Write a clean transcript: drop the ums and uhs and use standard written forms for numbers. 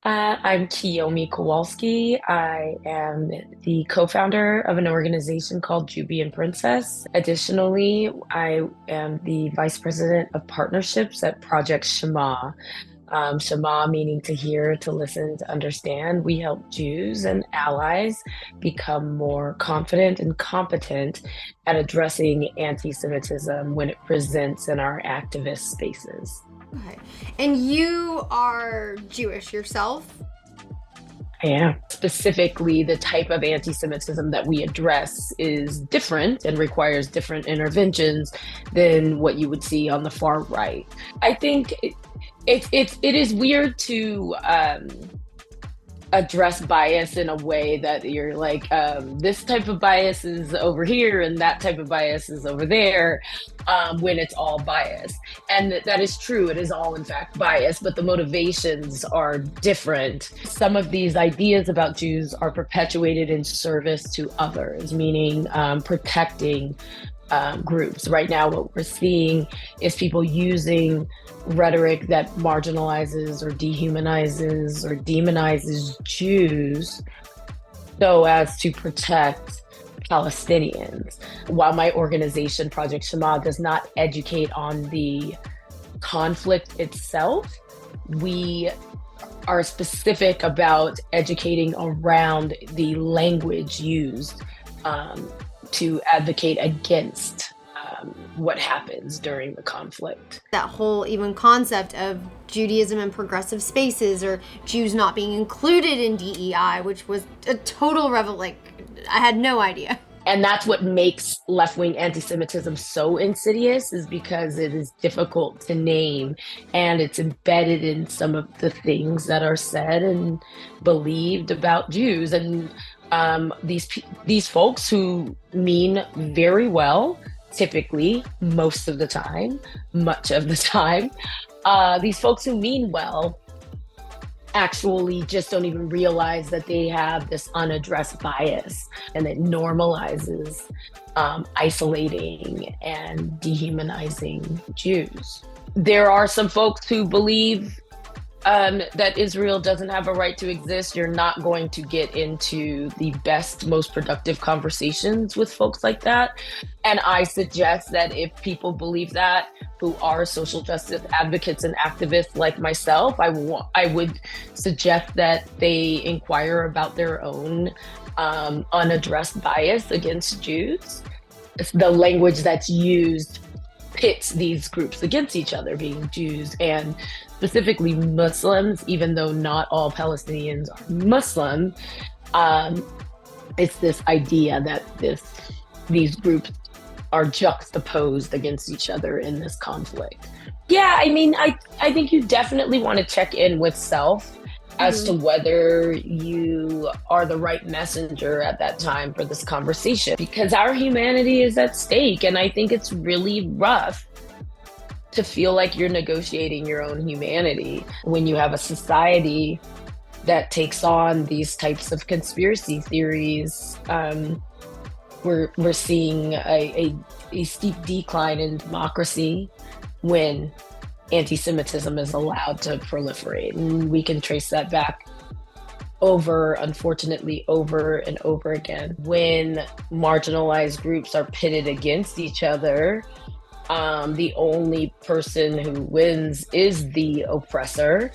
I'm Kiyomi Kowalski. I am the co-founder of an organization called Juby and Princess. Additionally, I am the vice president of partnerships at Project Shema. Shema meaning to hear, to listen, to understand. We help Jews and allies become more confident and competent at addressing anti-Semitism when it presents in our activist spaces. Okay. And you are Jewish yourself? Yeah. Specifically, the type of anti-Semitism that we address is different and requires different interventions than what you would see on the far right. I think it is weird to address bias in a way that you're like, this type of bias is over here and that type of bias is over there, when it's all bias. And that is true. It is all, in fact, bias, but the motivations are different. Some of these ideas about Jews are perpetuated in service to others, meaning protecting groups. Right now, what we're seeing is people using rhetoric that marginalizes or dehumanizes or demonizes Jews so as to protect Palestinians. While my organization, Project Shema, does not educate on the conflict itself, we are specific about educating around the language used to advocate against what happens during the conflict. That whole even concept of Judaism in progressive spaces, or Jews not being included in DEI, which was a total I had no idea. And that's what makes left-wing anti-Semitism so insidious, is because it is difficult to name and it's embedded in some of the things that are said and believed about Jews. And these folks who mean very well, typically, most of the time, much of the time, these folks who mean well actually just don't even realize that they have this unaddressed bias, and it normalizes isolating and dehumanizing Jews. There are some folks who believe that Israel doesn't have a right to exist. You're not going to get into the best, most productive conversations with folks like that. And I suggest that if people believe that, who are social justice advocates and activists like myself, I would suggest that they inquire about their own unaddressed bias against Jews. The language that's used pits these groups against each other, being Jews and specifically Muslims, even though not all Palestinians are Muslim. It's this idea that these groups are juxtaposed against each other in this conflict. Yeah, I mean, I think you definitely want to check in with self as to whether you are the right messenger at that time for this conversation, because our humanity is at stake. And I think it's really rough to feel like you're negotiating your own humanity when you have a society that takes on these types of conspiracy theories. We're seeing a steep decline in democracy when anti-Semitism is allowed to proliferate. And we can trace that back unfortunately, over and over again. When marginalized groups are pitted against each other, the only person who wins is the oppressor.